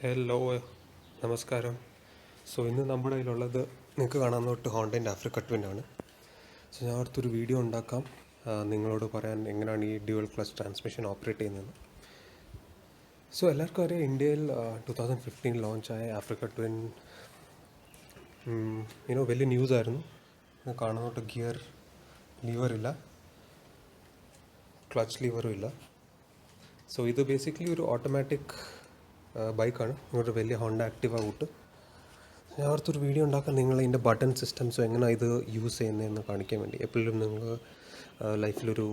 Hello, നമസ്കാരം. ഇന്ന് നമ്മുടെ കയ്യിലുള്ളത് നിങ്ങൾക്ക് കാണാവുന്ന തൊട്ട് ഹോണ്ടൻ്റെ ആഫ്രിക്ക ട്വിൻ ആണ്. ഞാൻ അടുത്തൊരു വീഡിയോ ഉണ്ടാക്കാം, നിങ്ങളോട് പറയാൻ എങ്ങനെയാണ് ഈ ഡ്യുവൽ ക്ലച്ച് ട്രാൻസ്മിഷൻ ഓപ്പറേറ്റ് ചെയ്യുന്നത്. എല്ലാവർക്കും അറിയാം, ഇന്ത്യയിൽ 2015 ലോഞ്ചായ ആഫ്രിക്ക ട്വിൻ വലിയ ന്യൂസായിരുന്നു. കാണുന്ന തൊട്ട് ഗിയർ ലീവറില്ല, ക്ലച്ച് ലീവറും ഇല്ല. ഇത് ബേസിക്കലി ഒരു ഓട്ടോമാറ്റിക് ബൈക്കാണ്. ഒരു വലിയ ഹോണ്ട ആക്റ്റീവ കൂട്ട്. ഞാൻ ഓർത്തൊരു വീഡിയോ ഉണ്ടാക്കാൻ നിങ്ങൾ ഇതിൻ്റെ ബട്ടൺ സിസ്റ്റംസും എങ്ങനെ ഇത് യൂസ് ചെയ്യുന്നതെന്ന് കാണിക്കാൻ വേണ്ടി. എപ്പോഴും നിങ്ങൾ ലൈഫിലൊരു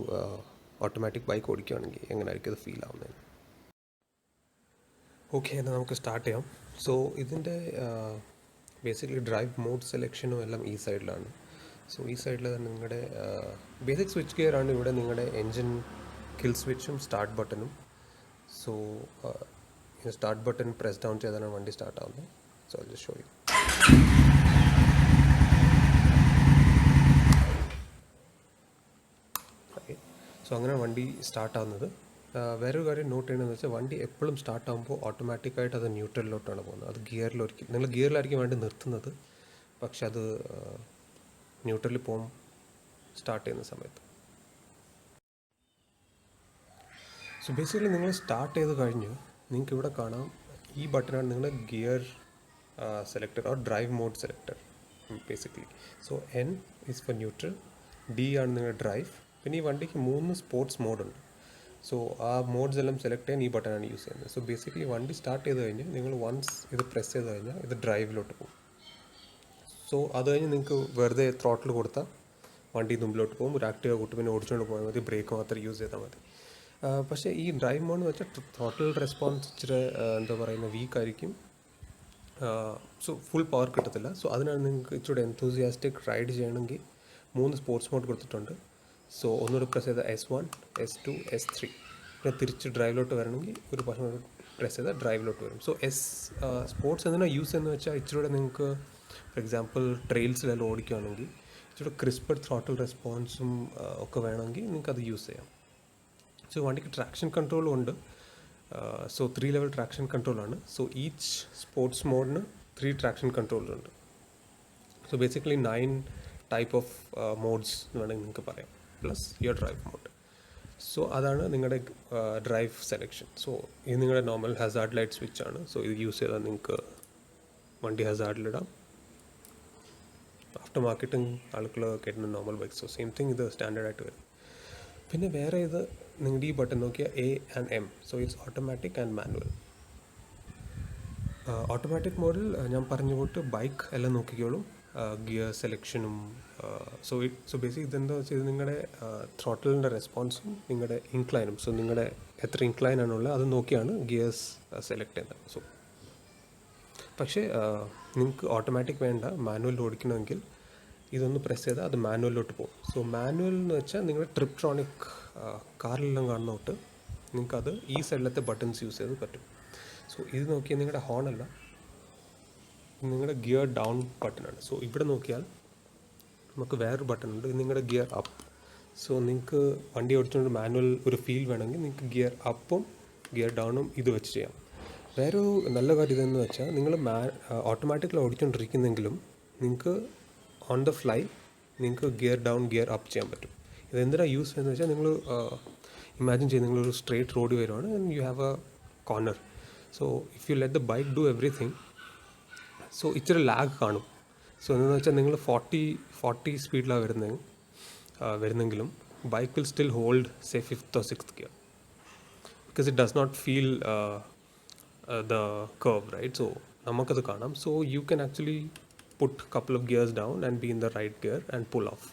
ഓട്ടോമാറ്റിക് ബൈക്ക് ഓടിക്കുകയാണെങ്കിൽ എങ്ങനെയായിരിക്കും ഇത് ഫീൽ ആവുന്നത്. ഓക്കെ, എന്നാൽ നമുക്ക് സ്റ്റാർട്ട് ചെയ്യാം. ഇതിൻ്റെ ബേസിക്കലി ഡ്രൈവ് മോഡ് സെലക്ഷനും എല്ലാം ഈ സൈഡിലാണ്. ഈ സൈഡിൽ തന്നെ നിങ്ങളുടെ ബേസിക് സ്വിച്ച് ഗിയർ ആണ്. ഇവിടെ നിങ്ങളുടെ എൻജിൻ കിൽ സ്വിച്ചും സ്റ്റാർട്ട് ബട്ടണും. സ്റ്റാർട്ട് ബട്ടൺ പ്രസ് ഡൗൺ ചെയ്താണ് വണ്ടി സ്റ്റാർട്ട് ആവുന്നത്. I'll just show you. Okay, അങ്ങനെ വണ്ടി സ്റ്റാർട്ട് ആവുന്നത്. വേറൊരു കാര്യം നോട്ട് ചെയ്യണമെന്ന് വെച്ചാൽ, വണ്ടി എപ്പോഴും സ്റ്റാർട്ട് ആകുമ്പോൾ ഓട്ടോമാറ്റിക്കായിട്ട് അത് ന്യൂട്രലിലോട്ടാണ് പോകുന്നത്. അത് നിങ്ങൾ ഗിയറിലായിരിക്കും വേണ്ടി നിർത്തുന്നത്, പക്ഷെ അത് ന്യൂട്രലിൽ പോകും സ്റ്റാർട്ട് ചെയ്യുന്ന സമയത്ത്. ബേസിക്കലി നിങ്ങൾ സ്റ്റാർട്ട് ചെയ്ത് കഴിഞ്ഞ് നിങ്ങൾക്ക് ഇവിടെ കാണാം, ഈ ബട്ടനാണ് നിങ്ങളുടെ gear selector or drive mode selector basically. N is for neutral, D ആണ് നിങ്ങളുടെ ഡ്രൈവ്. പിന്നെ ഈ വണ്ടിക്ക് 3 സ്പോർട്സ് മോഡുണ്ട്. ആ മോഡ്സ് എല്ലാം സെലക്ട് ചെയ്യാൻ ഈ ബട്ടനാണ് യൂസ് ചെയ്യുന്നത്. ബേസിക്കലി വണ്ടി സ്റ്റാർട്ട് ചെയ്ത് കഴിഞ്ഞ് നിങ്ങൾ വൺസ് ഇത് പ്രസ് ചെയ്ത് കഴിഞ്ഞാൽ ഇത് ഡ്രൈവിലോട്ട് പോകും. അത് കഴിഞ്ഞ് നിങ്ങൾക്ക് വെറുതെ ത്രോട്ടിൽ കൊടുത്താൽ വണ്ടി മുമ്പിലോട്ട് പോകും. ഒരു ആക്റ്റീവ കൂട്ട് പിന്നെ ഓടിച്ചുകൊണ്ട് പോയാൽ മതി, ബ്രേക്ക് മാത്രം യൂസ് ചെയ്താൽ മതി. പക്ഷേ ഈ ഡ്രൈവ് മോഡ് എന്ന് വെച്ചാൽ ത്രോട്ടിൽ റെസ്പോൺസ് ഇച്ചിരി വീക്കായിരിക്കും. ഫുൾ പവർ കിട്ടത്തില്ല. അതിനാണ് നിങ്ങൾക്ക് ഇച്ചിരി എൻതൂസിയാസ്റ്റിക് റൈഡ് ചെയ്യണമെങ്കിൽ 3 സ്പോർട്സ് മോഡ് കൊടുത്തിട്ടുണ്ട്. ഒന്നുകൂടെ പ്രസ് ചെയ്താൽ S1, S2, S3. പിന്നെ തിരിച്ച് ഡ്രൈവിലോട്ട് വരണമെങ്കിൽ ഒരു പക്ഷേ പ്രസ് ചെയ്താൽ ഡ്രൈവിലോട്ട് വരും. സ്പോർട്സ് എന്തിനാണ് യൂസ് ചെയ്യുന്നത് വെച്ചാൽ, ഇച്ചിരി നിങ്ങൾക്ക് ഫോർ എക്സാമ്പിൾ ട്രെയിൽസിലെല്ലാം ഓടിക്കുകയാണെങ്കിൽ ഇച്ചിരി ക്രിസ്പർ ത്രോട്ടിൽ റെസ്പോൺസും ഒക്കെ വേണമെങ്കിൽ നിങ്ങൾക്ക് അത് യൂസ് ചെയ്യാം. വണ്ടിക്ക് ട്രാക്ഷൻ കൺട്രോളും ഉണ്ട്. 3 ലെവൽ ട്രാക്ഷൻ കൺട്രോളാണ്. ഈച്ച് സ്പോർട്സ് മോഡിന് 3 ട്രാക്ഷൻ കൺട്രോളുണ്ട്. ബേസിക്കലി 9 ടൈപ്പ് ഓഫ് മോഡ്സ് എന്ന് വേണമെങ്കിൽ നിങ്ങൾക്ക് പറയാം, പ്ലസ് യുവർ ഡ്രൈവ് മോഡ്. അതാണ് നിങ്ങളുടെ ഡ്രൈവ് സെലക്ഷൻ. ഇത് നിങ്ങളുടെ നോർമൽ ഹസാർഡ് ലൈറ്റ് സ്വിച്ച് ആണ്. ഇത് യൂസ് ചെയ്താൽ നിങ്ങൾക്ക് വണ്ടി ഹസാർഡിലിടാം. ആഫ്റ്റർ മാർക്കറ്റിംഗ് ആളുകൾ കേട്ടുന്ന നോർമൽ ബൈക്ക്. സെയിം തിങ് ഇത് സ്റ്റാൻഡേർഡായിട്ട് വരും. പിന്നെ വേറെ ഇത് നിങ്ങളുടെ ഈ ബട്ടൺ നോക്കിയാൽ A and M. It's automatic and manual. Automatic മോഡിൽ ഞാൻ പറഞ്ഞ പോയിട്ട് ബൈക്ക് എല്ലാം നോക്കിക്കോളും, ഗിയർ സെലക്ഷനും. ബേസിക് ഇതെന്താ വെച്ചാൽ, ഇത് നിങ്ങളുടെ ത്രോട്ടലിൻ്റെ റെസ്പോൺസും നിങ്ങളുടെ ഇൻക്ലൈനും. നിങ്ങളുടെ എത്ര ഇൻക്ലൈനാണുള്ളത് അത് നോക്കിയാണ് ഗിയേഴ്സ് സെലക്ട് ചെയ്യുന്നത്. പക്ഷേ നിങ്ങൾക്ക് ഓട്ടോമാറ്റിക് വേണ്ട, മാനുവൽ ഓടിക്കണമെങ്കിൽ ഇതൊന്ന് പ്രസ് ചെയ്താൽ അത് മാനുവലിലോട്ട് പോകും. മാനുവൽ എന്ന് വെച്ചാൽ നിങ്ങളുടെ ട്രിപ്ട്രോണിക് കാറിലെല്ലാം കാണുന്ന തൊട്ട് നിങ്ങൾക്കത് ഈ സൈഡിലത്തെ ബട്ടൺസ് യൂസ് ചെയ്ത് പറ്റും. ഇത് നോക്കിയാൽ നിങ്ങളുടെ ഹോണല്ല, നിങ്ങളുടെ ഗിയർ ഡൗൺ ബട്ടണാണ്. ഇവിടെ നോക്കിയാൽ നമുക്ക് വേറൊരു ബട്ടൺ ഉണ്ട്, ഇത് നിങ്ങളുടെ ഗിയർ അപ്പ്. നിങ്ങൾക്ക് വണ്ടി ഓടിച്ചുകൊണ്ട് മാനുവൽ ഒരു ഫീൽ വേണമെങ്കിൽ നിങ്ങൾക്ക് ഗിയർ അപ്പും ഗിയർ ഡൗണും ഇത് വെച്ച് ചെയ്യാം. വേറൊരു നല്ല കാര്യം ഇതെന്ന് വെച്ചാൽ, നിങ്ങൾ ഓട്ടോമാറ്റിക്കലി ഓടിച്ചുകൊണ്ടിരിക്കുന്നെങ്കിലും നിങ്ങൾക്ക് ഓൺ ദ ഫ്ലൈ നിങ്ങൾക്ക് ഗിയർ ഡൗൺ ഗിയർ അപ്പ് ചെയ്യാൻ പറ്റും. ഇതെന്തിനാണ് യൂസ് ചെയ്യുന്നത് വെച്ചാൽ, നിങ്ങൾ ഇമാജിൻ ചെയ്ത് നിങ്ങളൊരു സ്ട്രേറ്റ് റോഡ് വരുവാണ് and you have a corner. If you let the bike do everything, ഇച്ചിരി ലാഗ് കാണും. എന്താണെന്ന് വെച്ചാൽ, നിങ്ങൾ 40 സ്പീഡിലാണ് വരുന്നെങ്കിലും bike will still hold 5th or 6th gear, because it does not feel the curve, right? നമുക്കത് കാണാം. You can actually put couple of gears down and be in the right gear and pull off.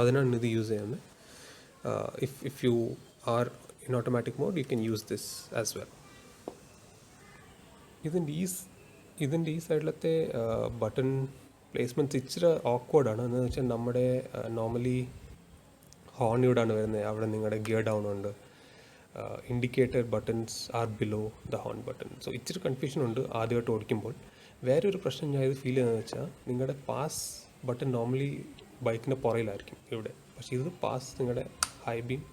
അതിനാണ് ഇത് use ചെയ്യുന്നത്. If you are in automatic mode, you can use this as well. ഇതിൻ്റെ ഈ സൈഡിലത്തെ button placements ഇച്ചിരി ഓക്വേർഡാണ്. എന്ന് വെച്ചാൽ, നമ്മുടെ normally horn ഇവിടെയാണ് വരുന്നത്, അവിടെ നിങ്ങളുടെ ഗിയർ ഡൗൺ ഉണ്ട്. Indicator buttons are below the horn button. ഇച്ചിരി കൺഫ്യൂഷൻ ഉണ്ട് ആദ്യമായിട്ട് ഓടിക്കുമ്പോൾ. വേറൊരു പ്രശ്നം ഞാൻ ഇത് ഫീൽ ചെയ്യുന്നത് വെച്ചാൽ, നിങ്ങളുടെ പാസ് ബട്ടൺ നോർമലി ബൈക്കിൻ്റെ പുറയിലായിരിക്കും ഇവിടെ, പക്ഷേ ഇത് പാസ് നിങ്ങളുടെ high beam,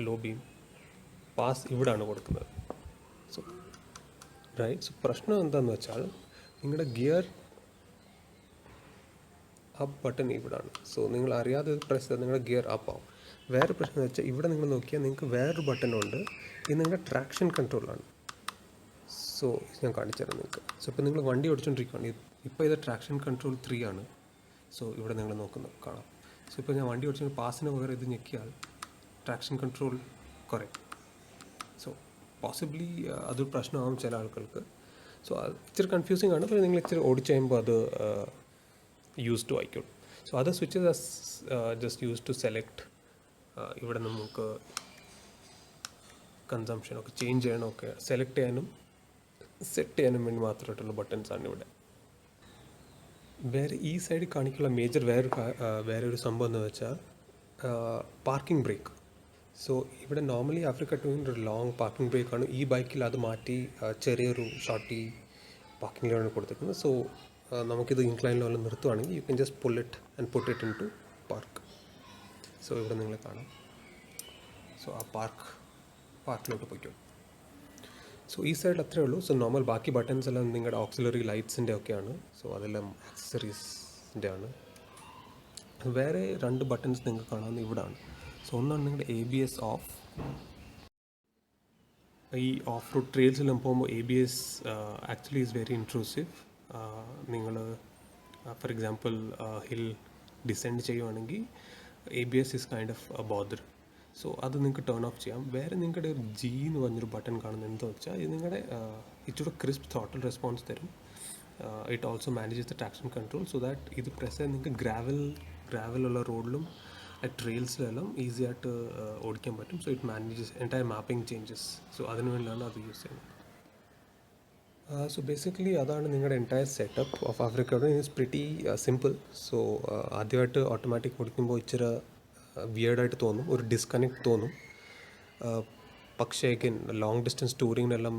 low beam, pass ഇവിടെയാണ് കൊടുക്കുന്നത്. റൈറ്റ്. സോ പ്രശ്നം എന്താണെന്ന് വെച്ചാൽ നിങ്ങളുടെ ഗിയർ അപ്പ് ബട്ടൺ ഇവിടാണ്. സോ നിങ്ങൾ അറിയാതെ പ്രസ് ചെയ്താൽ നിങ്ങളുടെ ഗിയർ അപ്പ് ആവും. വേറെ പ്രശ്നം എന്ന് വെച്ചാൽ ഇവിടെ നിങ്ങൾ നോക്കിയാൽ നിങ്ങൾക്ക് വേറൊരു ബട്ടണുണ്ട്. ഇത് നിങ്ങളുടെ ട്രാക്ഷൻ കൺട്രോളാണ്. സോ ഞാൻ കാണിച്ചു തരാം നിങ്ങൾക്ക്. സോ ഇപ്പോൾ നിങ്ങൾ വണ്ടി ഓടിച്ചുകൊണ്ടിരിക്കുകയാണ്. ഇപ്പോൾ ഇത് ട്രാക്ഷൻ കൺട്രോൾ 3 ആണ്. സോ ഇവിടെ നിങ്ങൾ കാണാം. സോ ഇപ്പോൾ ഞാൻ വണ്ടി ഓടിച്ചുകൊണ്ട് പാസിന് പകരം ഇത് ഞെക്കിയാൽ ട്രാക്ഷൻ കൺട്രോൾ കുറയും. സോ പോസിബിളി അതൊരു പ്രശ്നമാകും ചില ആൾക്കാർക്ക്. സോ അത് ഇച്ചിരി കൺഫ്യൂസിങ് ആണ്. പക്ഷേ നിങ്ങൾ ഇച്ചിരി ഓടിച്ച് കഴിയുമ്പോൾ അത് യൂസ് ടു ആയിക്കോളും. So other switches just use to select. ഇവിടെ നമുക്ക് കൺസംഷനൊക്കെ ചേഞ്ച് ചെയ്യണമൊക്കെ സെലക്ട് ചെയ്യാനും സെറ്റ് ചെയ്യാനും വേണ്ടി മാത്രമായിട്ടുള്ള ബട്ടൺസാണ് ഇവിടെ. വേറെ ഈ സൈഡിൽ കാണിക്കുള്ള മേജർ വേറൊരു സംഭവം എന്ന് വെച്ചാൽ പാർക്കിംഗ് ബ്രേക്ക്. സോ ഇവിടെ നോർമലി ആഫ്രിക്ക ടൂവിൻ്റെ ഒരു ലോങ് പാർക്കിംഗ് ബ്രേക്കാണ്. ഈ ബൈക്കിൽ അത് മാറ്റി ചെറിയൊരു ഷോർട്ടി പാർക്കിങ്ങിലാണ് കൊടുത്തിരിക്കുന്നത്. സോ നമുക്കിത് ഇൻക്ലൈൻ ലെവലിൽ നിർത്തുവാണെങ്കിൽ you can just pull it and put it in to park. So ഇവിടെ നിങ്ങൾ കാണാം. സോ ആ പാർക്കിലോട്ട് പോയിക്കോളും. സോ ഈ സൈഡിൽ അത്രേ ഉള്ളൂ. സോ നോർമൽ ബാക്കി ബട്ടൺസ് എല്ലാം നിങ്ങളുടെ ഓക്സിലറി ലൈറ്റ്സിൻ്റെ ഒക്കെയാണ്. സോ അതെല്ലാം ആക്സസറീസിൻ്റെ ആണ്. വേറെ 2 ബട്ടൺസ് നിങ്ങൾക്ക് കാണാവുന്ന ഇവിടാണ്. സോ ഒന്നാണ് നിങ്ങളുടെ ABS ഓഫ്. ഈ ഓഫ് റോഡ് ട്രെയിൽസെല്ലാം പോകുമ്പോൾ ABS actually is very intrusive. നിങ്ങൾ ഫോർ എക്സാമ്പിൾ ഹിൽ ഡിസെൻഡ് ചെയ്യുവാണെങ്കിൽ ABS is kind of bother. So അത് നിങ്ങൾക്ക് ടേൺ ഓഫ് ചെയ്യാം. വേറെ നിങ്ങളുടെ ഒരു G എന്ന് പറഞ്ഞൊരു ബട്ടൺ കാണുന്നത് എന്താ വെച്ചാൽ ഇത് നിങ്ങളുടെ ഇച്ചിരി ക്രിസ്പ് ത്രോട്ടൽ റെസ്പോൺസ് തരും. It also manages the traction control. So that ഇത് പ്രസ് ചെയ്ത് നിങ്ങൾക്ക് ഗ്രാവലുള്ള റോഡിലും ട്രെയിൽസിലെല്ലാം ഈസി ആയിട്ട് ഓടിക്കാൻ പറ്റും. So it manages entire mapping changes. So അതിനു വേണ്ടിയാണ് അത് യൂസ് ചെയ്യുന്നത്. സോ ബേസിക്കലി അതാണ് നിങ്ങളുടെ entire setup of Africa. It's pretty simple. So ആദ്യമായിട്ട് ഓട്ടോമാറ്റിക് ഓടിക്കുമ്പോൾ ഇച്ചിരി വിയേർഡായിട്ട് തോന്നും, ഒരു ഡിസ്കണക്ട് തോന്നും. പക്ഷേ ലോങ് ഡിസ്റ്റൻസ് ടൂറിങ്ങിനെല്ലാം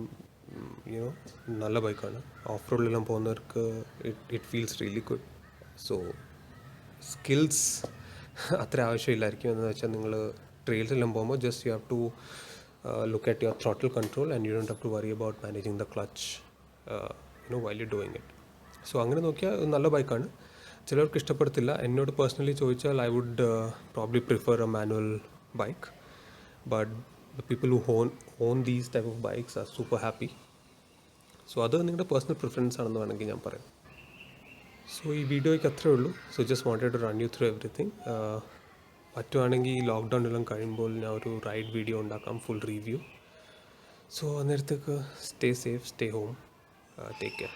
നല്ല ബൈക്കാണ്. ഓഫ് റോഡിലെല്ലാം പോകുന്നവർക്ക് it feels really good. So skills അത്ര ആവശ്യമില്ലായിരിക്കും. എന്ന് വെച്ചാൽ നിങ്ങൾ ട്രെയിൽസെല്ലാം പോകുമ്പോൾ just you have to look at your throttle control and you don't have to worry about managing the clutch while you doing it. So അങ്ങനെ നോക്കിയാൽ നല്ല ബൈക്കാണ്. ചിലർക്ക് ഇഷ്ടപ്പെടത്തില്ല. എന്നോട് പേഴ്സണലി ചോദിച്ചാൽ I would probably prefer a manual bike. But the people who own these type of bikes are super happy. So അത് നിങ്ങളുടെ പേഴ്സണൽ പ്രിഫറൻസ് ആണെന്ന് വേണമെങ്കിൽ ഞാൻ പറയാം. സോ ഈ വീഡിയോയ്ക്ക് അത്രേ ഉള്ളൂ. So just wanted to run you through everything. പറ്റുവാണെങ്കിൽ ഈ ലോക്ക്ഡൗൺ എല്ലാം കഴിയുമ്പോൾ ഞാൻ ഒരു റൈഡ് വീഡിയോ ഉണ്ടാക്കാം, ഫുൾ റിവ്യൂ. സോ അന്നേരത്തേക്ക് stay safe, stay home, take care.